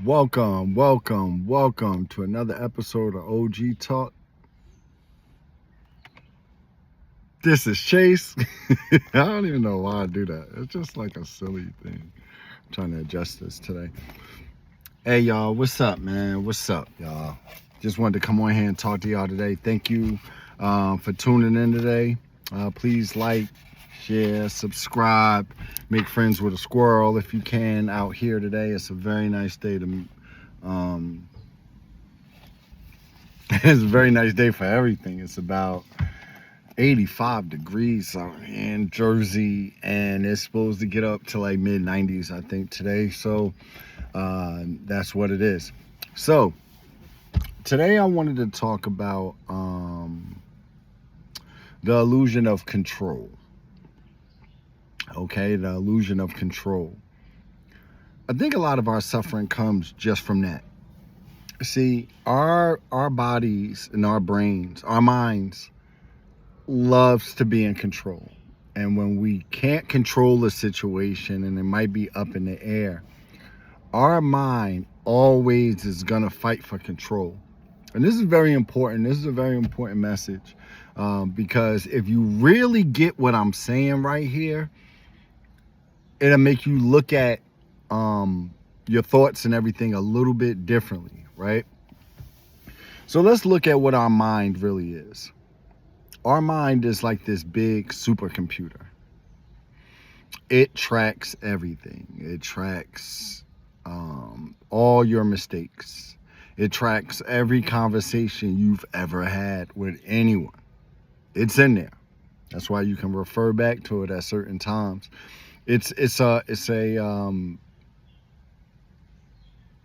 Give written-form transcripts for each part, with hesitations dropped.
Welcome to another episode of OG Talk. This is Chase. I don't even know why I do that. It's just like a silly thing. I'm trying to adjust this today. Hey, y'all, what's up, man? What's up, y'all? Just wanted to come on here and talk to y'all today. Thank you for tuning in today. Please like, share, subscribe, make friends with a squirrel if you can out here today. It's a very nice day to it's a very nice day for everything. It's about 85 degrees out in Jersey, and it's supposed to get up to like mid 90s, I think, today. So that's what it is. So today I wanted to talk about the illusion of control. Okay, the illusion of control. I think a lot of our suffering comes just from that. See, our bodies and our brains, our minds loves to be in control. And when we can't control the situation and it might be up in the air, our mind always is going to fight for control. And this is very important. This is a very important message because if you really get what I'm saying right here, it'll make you look at your thoughts and everything a little bit differently, right? So let's look at what our mind really is. Our mind is like this big supercomputer. It tracks everything. It tracks all your mistakes. It tracks every conversation you've ever had with anyone. It's in there. That's why you can refer back to it at certain times. It's a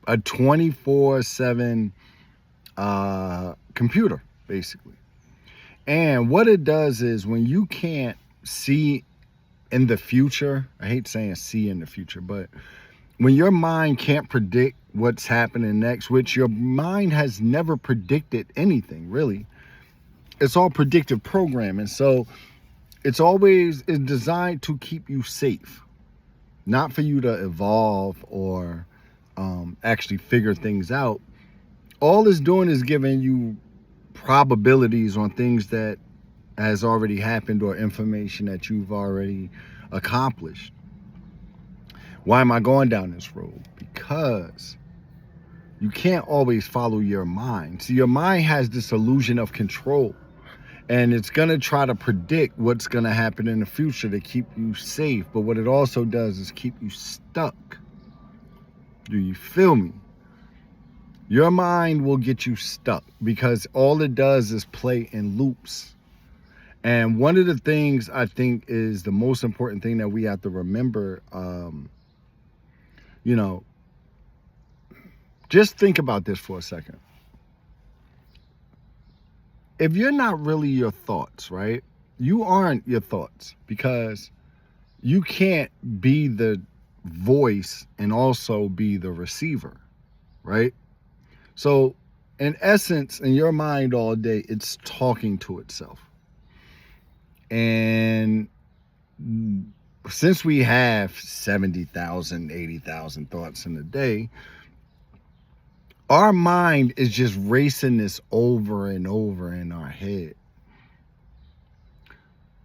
24/7 computer, basically. And what it does is when you can't see in the future, I hate saying see in the future, but when your mind can't predict what's happening next, which your mind has never predicted anything, really. It's all predictive programming. So it's designed to keep you safe, not for you to evolve or actually figure things out. All it's doing is giving you probabilities on things that has already happened or information that you've already accomplished. Why am I going down this road? Because you can't always follow your mind. So your mind has this illusion of control, and it's going to try to predict what's going to happen in the future to keep you safe. But what it also does is keep you stuck. Do you feel me? Your mind will get you stuck because all it does is play in loops. And one of the things I think is the most important thing that we have to remember, just think about this for a second. If you're not really your thoughts, right? You aren't your thoughts because you can't be the voice and also be the receiver, right? So in essence, in your mind all day, it's talking to itself. And since we have 70,000, 80,000 thoughts in a day, our mind is just racing this over and over in our head.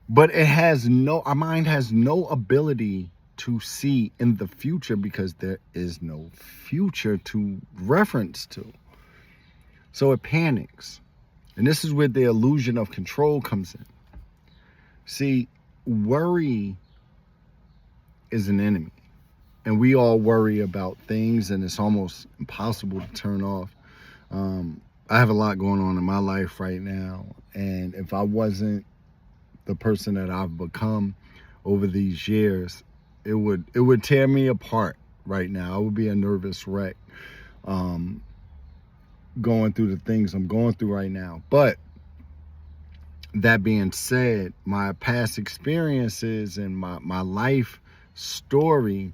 But our mind has no ability to see in the future because there is no future to reference to. So it panics. And this is where the illusion of control comes in. See, worry is an enemy. And we all worry about things, and it's almost impossible to turn off. I have a lot going on in my life right now. And if I wasn't the person that I've become over these years, it would tear me apart right now. I would be a nervous wreck going through the things I'm going through right now. But that being said, my past experiences and my life story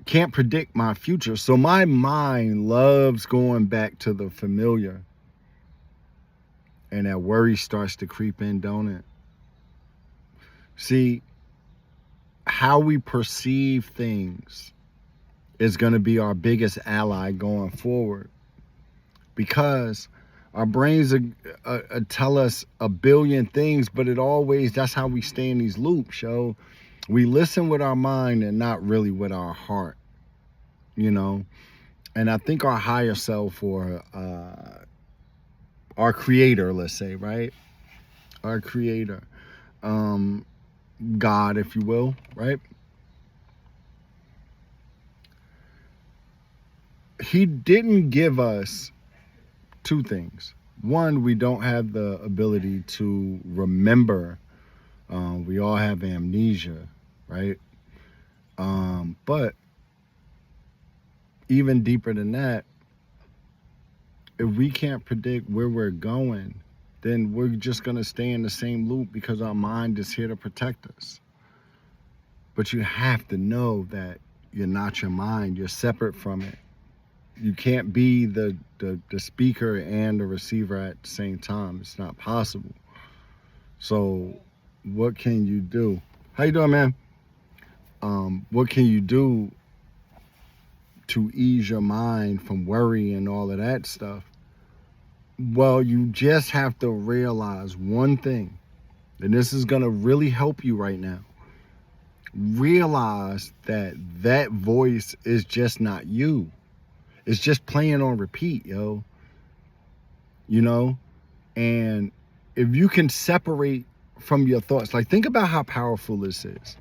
can't predict my future. So my mind loves going back to the familiar. And that worry starts to creep in, don't it? See, how we perceive things is going to be our biggest ally going forward, because our brains tell us a billion things, but that's how we stay in these loops, yo. We listen with our mind and not really with our heart, you know. And I think our higher self, or our creator, let's say, right? Our creator, God, if you will, right? He didn't give us two things. One, we don't have the ability to remember. We all have amnesia, right? But even deeper than that, if we can't predict where we're going, then we're just going to stay in the same loop, because our mind is here to protect us. But you have to know that you're not your mind. You're separate from it. You can't be the speaker and the receiver at the same time. It's not possible. So what can you do? How you doing, man? What can you do to ease your mind from worry and all of that stuff? Well, you just have to realize one thing, and this is going to really help you right now. Realize that that voice is just not you. It's just playing on repeat, yo. You know? And if you can separate from your thoughts, like, think about how powerful this is.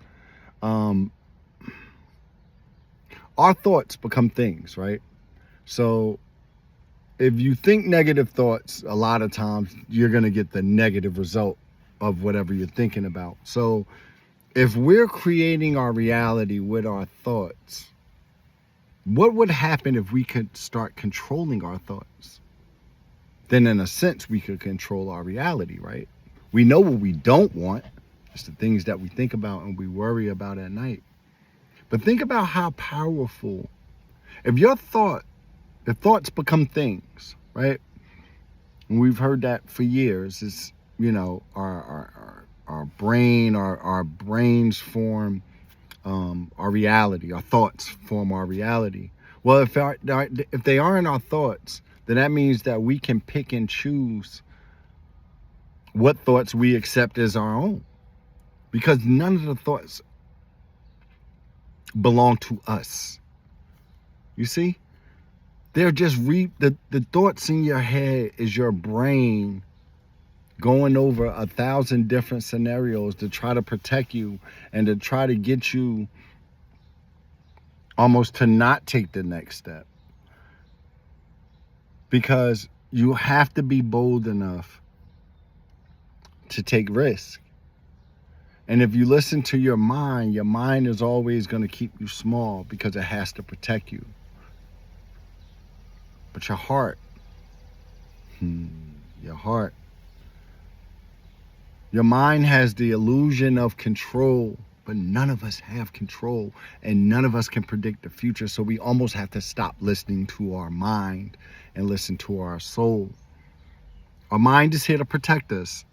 Our thoughts become things, right? So if you think negative thoughts, a lot of times you're going to get the negative result of whatever you're thinking about. So if we're creating our reality with our thoughts, what would happen if we could start controlling our thoughts? Then in a sense, we could control our reality, right? We know what we don't want. It's the things that we think about and we worry about at night. But think about how powerful, if thoughts become things, right? And we've heard that for years. It's, our brains form our reality. Our thoughts form our reality. Well, if they aren't our thoughts, then that means that we can pick and choose what thoughts we accept as our own, because none of the thoughts belong to us. You see? They're just the thoughts in your head is your brain going over 1,000 different scenarios to try to protect you and to try to get you almost to not take the next step. Because you have to be bold enough to take risks. And if you listen to your mind is always going to keep you small because it has to protect you. But your heart, your mind has the illusion of control, but none of us have control, and none of us can predict the future. So we almost have to stop listening to our mind and listen to our soul. Our mind is here to protect us.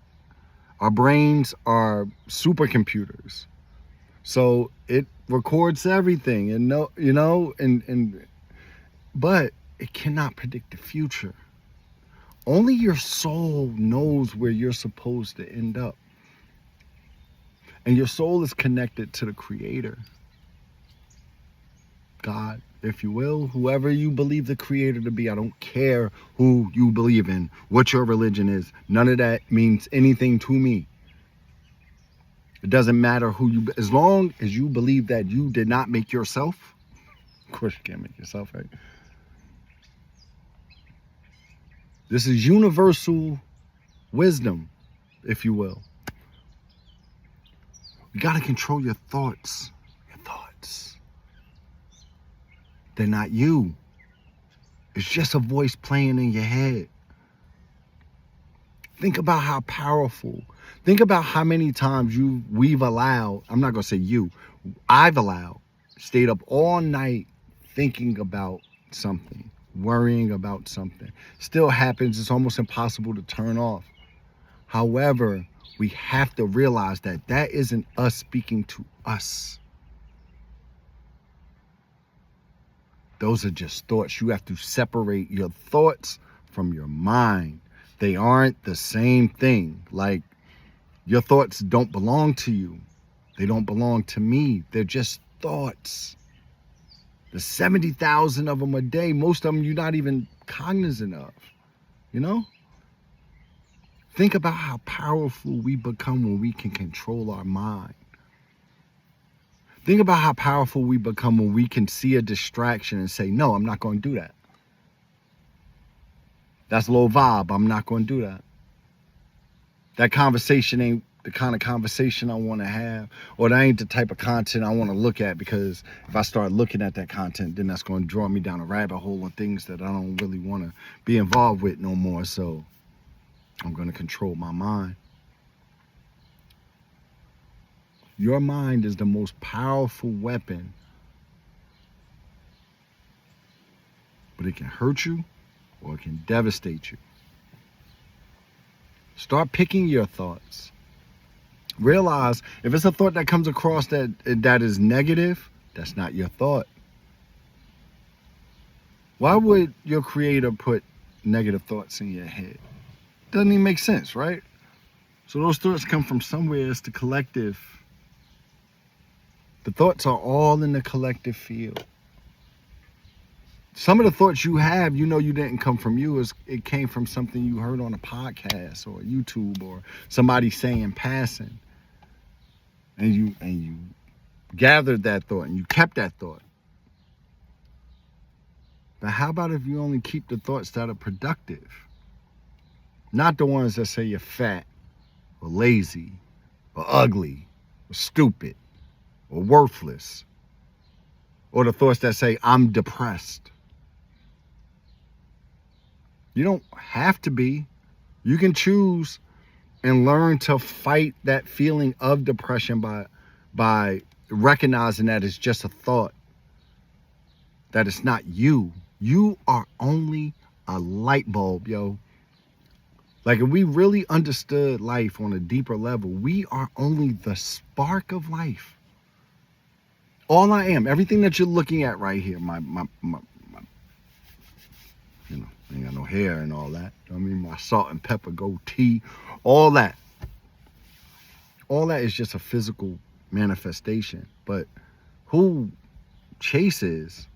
Our brains are supercomputers. So it records everything, and but it cannot predict the future. Only your soul knows where you're supposed to end up. And your soul is connected to the Creator. God, if you will, whoever you believe the Creator to be. I don't care who you believe in, what your religion is. None of that means anything to me. It doesn't matter as long as you believe that you did not make yourself. Of course you can't make yourself, right? This is universal wisdom, if you will. You got to control your thoughts. Your thoughts. They're not you. It's just a voice playing in your head. Think about how powerful. Think about how many times we've allowed, I'm not going to say you, I've allowed, stayed up all night thinking about something, worrying about something. Still happens. It's almost impossible to turn off. However, we have to realize that isn't us speaking to us. Those are just thoughts. You have to separate your thoughts from your mind. They aren't the same thing. Like, your thoughts don't belong to you. They don't belong to me. They're just thoughts. There's 70,000 of them a day. Most of them you're not even cognizant of, you know? Think about how powerful we become when we can control our mind. Think about how powerful we become when we can see a distraction and say, no, I'm not going to do that. That's low vibe. I'm not going to do that. That conversation ain't the kind of conversation I want to have, or that ain't the type of content I want to look at, because if I start looking at that content, then that's going to draw me down a rabbit hole of things that I don't really want to be involved with no more. So I'm going to control my mind. Your mind is the most powerful weapon, but it can hurt you or it can devastate you. Start picking your thoughts. Realize if it's a thought that comes across that is negative, that's not your thought. Why would your creator put negative thoughts in your head? Doesn't even make sense, right? So those thoughts come from somewhere. It's the collective. The thoughts are all in the collective field. Some of the thoughts you have, you know, you didn't come from you. It came from something you heard on a podcast or YouTube or somebody saying passing. And you gathered that thought and you kept that thought. But how about if you only keep the thoughts that are productive? Not the ones that say you're fat or lazy or ugly or stupid or worthless, or the thoughts that say I'm depressed. You don't have to be. You can choose and learn to fight that feeling of depression by recognizing that it's just a thought, that it's not you. You are only a light bulb, yo. Like, if we really understood life on a deeper level, we are only the spark of life. All I am, everything that you're looking at right here, my you know, I ain't got no hair and all that. I mean, my salt and pepper goatee, all that is just a physical manifestation. But who chases,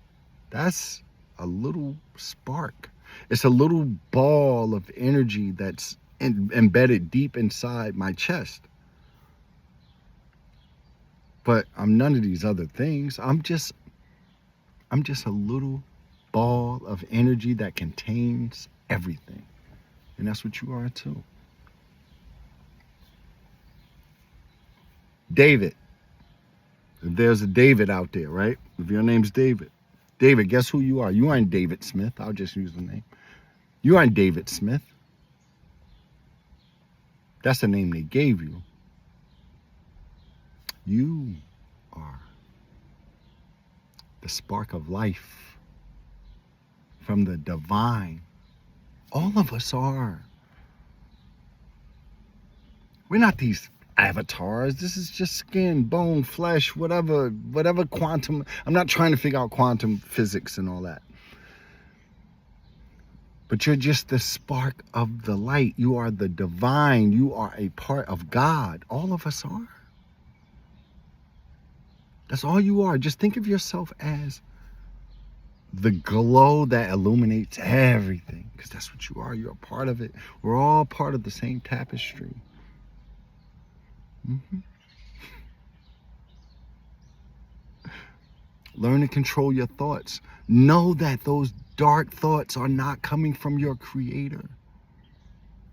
that's a little spark. It's a little ball of energy that's embedded deep inside my chest. But I'm none of these other things. I'm just a little ball of energy that contains everything. And that's what you are too. David. If there's a David out there, right? If your name's David. David, guess who you are? You aren't David Smith. I'll just use the name. You aren't David Smith. That's the name they gave you. You are the spark of life from the divine. All of us are. We're not these avatars. This is just skin, bone, flesh, whatever quantum. I'm not trying to figure out quantum physics and all that. But you're just the spark of the light. You are the divine. You are a part of God. All of us are. That's all you are. Just think of yourself as the glow that illuminates everything, because that's what you are. You're a part of it. We're all part of the same tapestry. Learn to control your thoughts. Know that those dark thoughts are not coming from your creator.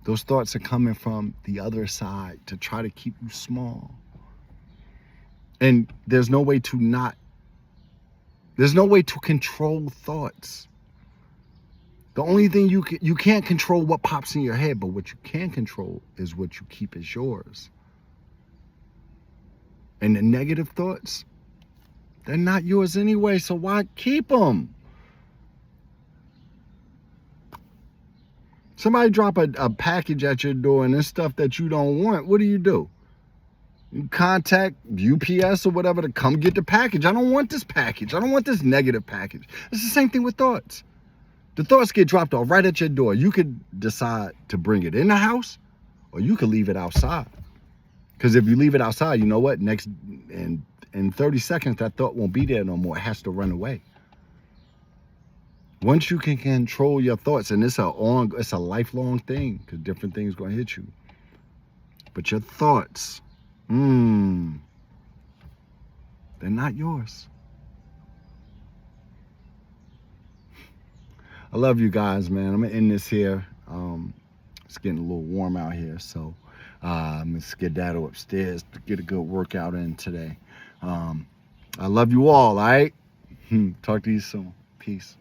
Those thoughts are coming from the other side to try to keep you small. And there's no way to control thoughts. The only thing you can't control what pops in your head, but what you can control is what you keep as yours. And the negative thoughts, they're not yours anyway, so why keep them? Somebody drop a package at your door and it's stuff that you don't want. What do? You contact UPS or whatever to come get the package. I don't want this package. I don't want this negative package. It's the same thing with thoughts. The thoughts get dropped off right at your door. You could decide to bring it in the house, or you could leave it outside. Because if you leave it outside, you know what? Next, in 30 seconds, that thought won't be there no more. It has to run away. Once you can control your thoughts, and it's a lifelong thing, because different things gonna hit you. But your thoughts, they're not yours. I love you guys, man. I'm gonna end this here. It's getting a little warm out here, so I'm gonna skedaddle upstairs to get a good workout in today. I love you all right? Talk to you soon. Peace.